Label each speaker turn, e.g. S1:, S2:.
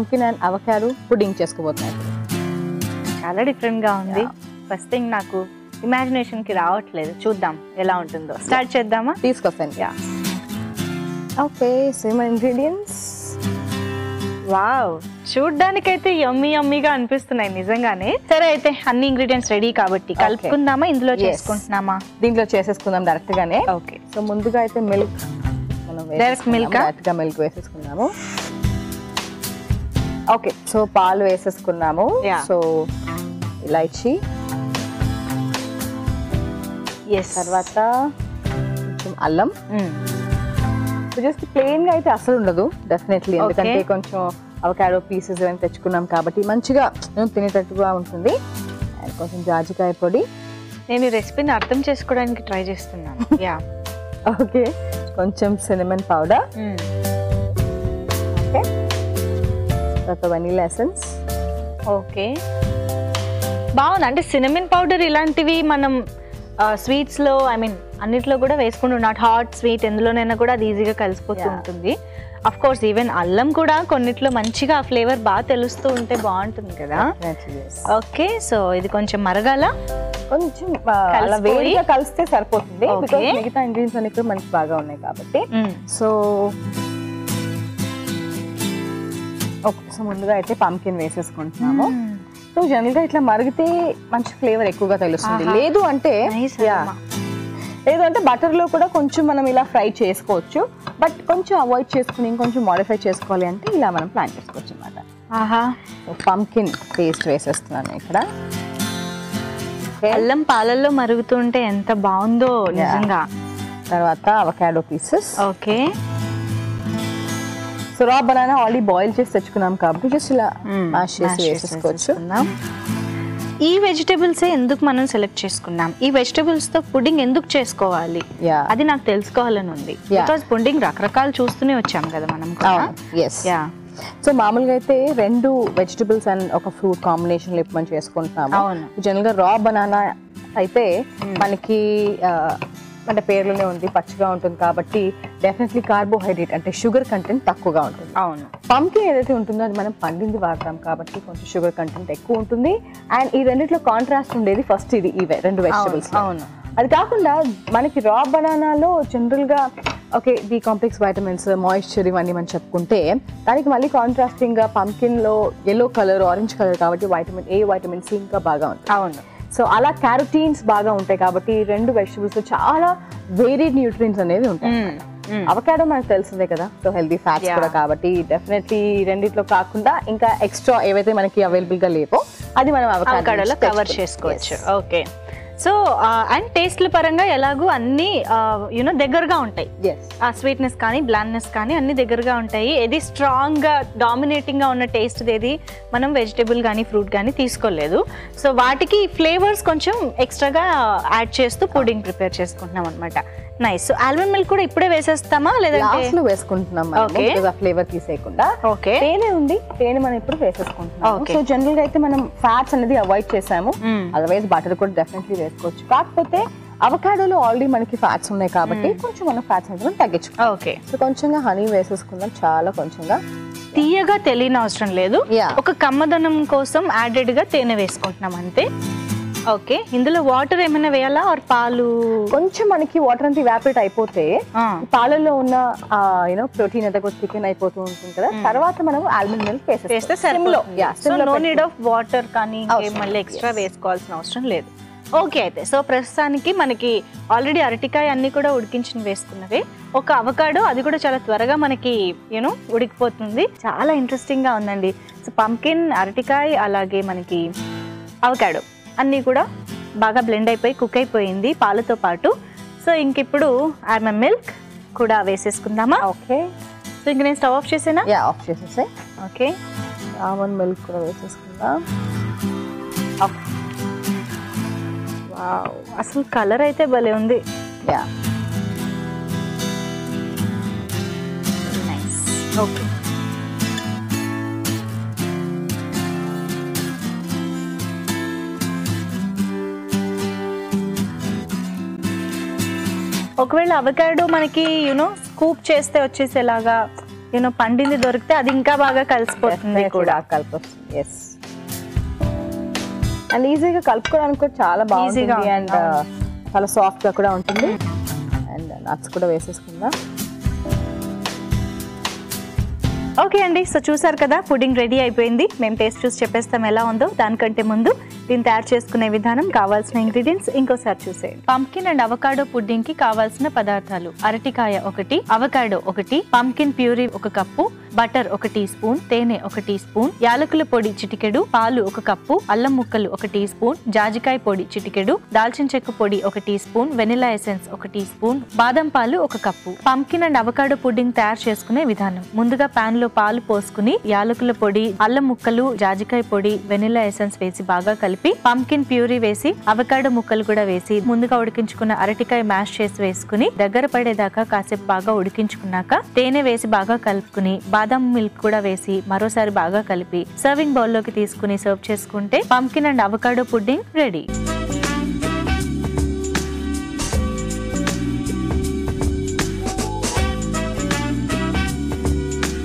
S1: Pumpkin and avocado pudding చేసుకోబోతున్నాను.
S2: చాలా different గా ఉంది. ఫస్ట్ థింగ్ నాకు ఇమాజినేషన్ కి రావట్లేదు, చూద్దాం ఎలా ఉంటుందో. స్టార్ట్ చేద్దామా?
S1: తీసుకొస్తాను. Okay, same ingredients.
S2: వావ్, చూడ్డానికైతే యమ్మీగా అనిపిస్తున్నాయి నిజంగానే. సరే అయితే అన్ని ఇంగ్రీడియంట్స్ రెడీ కాబట్టి కలుపుకుందామా, ఇందులో చేసుకుంటున్నామా?
S1: దీంట్లో చేసేసుకుందాం డైరెక్ట్ గానే.
S2: ఓకే,
S1: సో ముందుగా అయితే మిల్క్
S2: డైరెక్ట్
S1: మిల్క్ వేసేసుకున్నాము. ఓకే, సో పాలు వేసేసుకున్నాము. సో ఇలాచీ, తర్వాత కొంచెం అల్లం. జస్ట్ ప్లెయిన్ గా అయితే అసలు ఉండదు డెఫినెట్లీ, ఎందుకంటే కొంచెం అవకాడో పీసెస్ ఏమైనా తెచ్చుకున్నాం కాబట్టి మంచిగా తినేటట్టుగా ఉంటుంది. అండ్ కొంచెం జాజికాయ పొడి.
S2: నేను ఈ రెసిపీని అర్థం చేసుకోవడానికి ట్రై చేస్తున్నాను.
S1: ఓకే, కొంచెం సినమన్ పౌడర్. ఓకే, తర్వాత వెనిలా ఎసెన్స్.
S2: ఓకే, బాగుంది. అంటే సినమన్ పౌడర్ ఇలాంటివి మనం స్వీట్స్ లో అన్నిట్లో కూడా వేసుకుంటున్నాం. హాట్ స్వీట్ ఎందులోనైనా కూడా అది ఈజీగా కలిసిపోతూ ఉంటుంది. అఫ్ కోర్స్ ఈవెన్ అల్లం కూడా కొన్నిట్లో మంచిగా ఆ ఫ్లేవర్ బాగా తెలుస్తూ ఉంటే బాగుంటుంది కదా. ఓకే, సో ఇది కొంచెం మరగాల,
S1: కొంచెం అలా వేడిగా కలిస్తే సరిపోతుంది. మిగతా ఇంగ్రీడియంట్స్ అన్ని కూడా మనకి బాగా ఉన్నాయి కాబట్టి. సో ఓకే, సో ముందుగా అయితే పంకిన్ వేసేసుకుంటున్నాము. సో జనరల్ గా ఇట్లా మరిగితే మంచి ఫ్లేవర్ ఎక్కువగా తెలుస్తుంది. లేదు అంటే బటర్ లో కూడా కొంచెం మనం ఇలా ఫ్రై చేసుకోవచ్చు. బట్ కొంచెం అవాయిడ్ చేసుకుని ఇంకొంచెం మోడిఫై చేసుకోవాలి అంటే ఇలా మనం ప్లాన్ చేసుకోవచ్చు అన్నమాట. పంకిన్ పేస్ట్ వేసేస్తున్నాను ఇక్కడ.
S2: అల్లం పాలల్లో మరుగుతుంటే ఎంత బాగుందో నిజంగా.
S1: తర్వాత అవకాడో పీసెస్.
S2: ఓకే,
S1: సో రా బనానా ఆల్రెడీ బాయిల్ చేసి తెచ్చుకున్నాం కాబట్టి జస్ట్ ఇలా మ్యాష్ చేసి వేసేసుకోవచ్చు.
S2: ఈ వెజిటేబుల్స్ ఎందుకు మనం సెలెక్ట్ చేసుకున్నాం? ఈ వెజిటేబుల్స్ తో పుడింగ్ ఎందుకు చేసుకోవాలి అది నాకు తెలుసుకోవాలని ఉంది. బికాజ్ పుడింగ్ రకరకాలు చూస్తూనే వచ్చాం కదా మనం.
S1: సో మామూలుగా అయితే 2 వెజిటబుల్స్ అండ్ ఒక ఫ్రూట్ కాంబినేషన్ లో మనం చేసుకుంటున్నాము. జనరల్ గా రా బనానా అయితే మనకి అంటే పేర్లోనే ఉంది, పచ్చిగా ఉంటుంది కాబట్టి డెఫినెట్లీ కార్బోహైడ్రేట్ అంటే షుగర్ కంటెంట్ తక్కువగా ఉంటుంది.
S2: అవును,
S1: పంకిన్ ఏదైతే ఉంటుందో అది మనం పండింది వాడతాం కాబట్టి కొంచెం షుగర్ కంటెంట్ ఎక్కువ ఉంటుంది. అండ్ ఈ రెండిట్లో కాంట్రాస్ట్ ఉండేది ఫస్ట్ ఇది, ఈ 2 వెజిటబుల్స్.
S2: అవును,
S1: అది కాకుండా మనకి రా బనానాలో జనరల్ గా okay B complex vitamins, moisture ఇవన్నీ మనం చెప్పుకుంటే దానికి మళ్ళీ కాంట్రాస్టింగ్ గా పంకిన్ లో ఎల్లో కలర్, ఆరెంజ్ కలర్ కాబట్టి వైటమిన్ ఏ, వైటమిన్ సి ఇంకా బాగా ఉంటుంది.
S2: అవును,
S1: సో అలా క్యారోటీన్స్ బాగా ఉంటాయి కాబట్టి 2 వెజిటబుల్స్ లో చాలా వేరియడ్ న్యూట్రియన్స్ అనేవి ఉంటాయి. అవకాడో మనకు తెలిసిందే కదా, సో హెల్దీ ఫ్యాట్స్ కూడా కాబట్టి డెఫినెట్లీ రెండిట్లో కాకుండా ఇంకా ఎక్స్ట్రా ఏవైతే మనకి అవైలబుల్ గా లేవో అది మనం
S2: అవకాడోలో కవర్ చేసుకోవచ్చు. ఓకే, సో అండ్ టేస్ట్ల పరంగా ఎలాగూ అన్ని దగ్గరగా ఉంటాయి. ఆ స్వీట్నెస్ కానీ బ్లాండ్నెస్ కానీ అన్ని దగ్గరగా ఉంటాయి. ఏది స్ట్రాంగ్ గా డామినేటింగ్ గా ఉన్న టేస్ట్ ఏది మనం వెజిటేబుల్ కానీ ఫ్రూట్ కానీ తీసుకోలేదు. సో వాటికి ఫ్లేవర్స్ కొంచెం ఎక్స్ట్రాగా యాడ్ చేస్తూ పుడింగ్ ప్రిపేర్ చేసుకుంటున్నాం అనమాట. నైస్. సో ఆల్మండ్ మిల్క్ కూడా ఇప్పుడే వేసేస్తామా లేదంటే
S1: వేసుకుంటున్నాం ఫ్లేవర్ తీసేయకుండా?
S2: ఓకే,
S1: తేనె ఉంది, తేనె మనం ఇప్పుడు వేసేసుకుంటున్నాం. సో జనరల్ గా అయితే మనం ఫ్యాట్స్ అనేది అవాయిడ్ చేసాము. అదర్వైజ్ బటర్ కూడా డెఫినెట్లీ వేసుకోవచ్చు. కాకపోతే అవకాడోలో ఆల్రెడీ మనకి ఫ్యాట్స్ ఉన్నాయి కాబట్టి కొంచెం మనం ఫ్యాట్స్ అనేది తగ్గించుకోవాలి.
S2: ఓకే,
S1: సో కొంచెంగా హనీ వేసేసుకుందాం, చాలా కొంచెంగా.
S2: తీయగా తెలియని అవసరం లేదు, ఒక కమ్మదనం కోసం యాడెడ్ గా తేనె వేసుకుంటున్నాం అంతే. ఓకే, ఇందులో వాటర్ ఏమైనా వేయాలా ఆర్ పాలు?
S1: కొంచెం మనకి వాటర్ అంతా ఇవాపరేట్ అయిపోతే పాలల్లో ఉన్న ప్రోటీన్ అంతా కూడా చికెన్ అయిపోతూ ఉంటుంది కదా. తర్వాత మనం ఆల్మండ్ మిల్క్ వేస్తే
S2: నో నీడ్ ఆఫ్ వాటర్ కానీ మళ్ళీ ఎక్స్ట్రా వేసుకోవాల్సిన అవసరం లేదు. ఓకే, అయితే సో ప్రస్తుతానికి మనకి ఆల్రెడీ అరటికాయ అన్ని కూడా ఉడికించి వేసుకున్నవే, ఒక అవకాడో అది కూడా చాలా త్వరగా మనకి ఉడికిపోతుంది. చాలా ఇంట్రెస్టింగ్ గా ఉందండి. సో పంకిన్, అరటికాయ అలాగే మనకి అవకాడో అన్నీ కూడా బాగా బ్లెండ్ అయిపోయి కుక్ అయిపోయింది పాలతో పాటు. సో ఇంక ఇప్పుడు ఆల్మండ్ మిల్క్ కూడా వేసేసుకుందామా?
S1: ఓకే,
S2: సో ఇంక నేను స్టవ్ ఆఫ్ చేసేనా?
S1: ఆఫ్ చేసేసే.
S2: ఓకే,
S1: ఆల్మండ్ మిల్క్ కూడా వేసేసుకుందాం.
S2: వావ్, అసలు కలర్ అయితే భలే ఉంది. నైస్. ఓకే, ఒకవేళ అవకాడో మనకి స్కూప్ చేస్తే వచ్చేసేలాగా యూనో పండింది దొరికితే అది ఇంకా బాగా కలిసిపోతుంది కూడా.
S1: కలిపొస్తుంది. ఎస్, అండ్ ఈజీగా కలుపుకోవడానికి కూడా చాలా బాగుంటుంది అండ్ చాలా సాఫ్ట్ గా కూడా ఉంటుంది. అండ్ నట్స్ కూడా వేసేసుకుందాం.
S2: ఓకే అండి, సో చూసారు కదా పుడ్డింగ్ రెడీ అయిపోయింది. మేము టేస్ట్ చూసి చెప్పేస్తాం ఎలా ఉందో. దానికంటే ముందు దీన్ని తయారు చేసుకునే విధానం, కావాల్సిన ఇంగ్రీడియంట్స్ ఇంకోసారి చూసేయండి. పంకిన్ అండ్ అవకాడో పుడ్డింగ్ కి కావాల్సిన పదార్థాలు: అరటికాయ 1, avocado 1, pumpkin puree 1 cup, butter 1 teaspoon, తేనె 1 టీ స్పూన్, యాలకుల పొడి చిటికెడు, పాలు 1 కప్పు, అల్లం ముక్కలు 1 టీ స్పూన్, జాజికాయ పొడి చిటికెడు, దాల్చిన చెక్క పొడి 1 teaspoon, vanilla essence 1 teaspoon, బాదం పాలు 1 cup. Pumpkin and avocado pudding తయారు చేసుకునే విధానం: ముందుగా పాన్ లో పాలు పోసుకుని యాలకుల పొడి, అల్లం ముక్కలు, జాజికాయ పొడి, వెనిలా ఎసెన్స్ వేసి బాగా కలిపి పంకిన్ ప్యూరీ వేసి అవకాడో ముక్కలు కూడా వేసి ముందుగా ఉడికించుకున్న అరటికాయ మ్యాష్ చేసి వేసుకుని దగ్గర పడేదాకా కాసేపు బాగా ఉడికించుకున్నాక తేనె వేసి బాగా కలుపుకుని బాదం మిల్క్ కూడా వేసి మరోసారి బాగా కలిపి సర్వింగ్ బౌల్ లోకి తీసుకుని సర్వ్ చేసుకుంటే pumpkin and avocado pudding ready.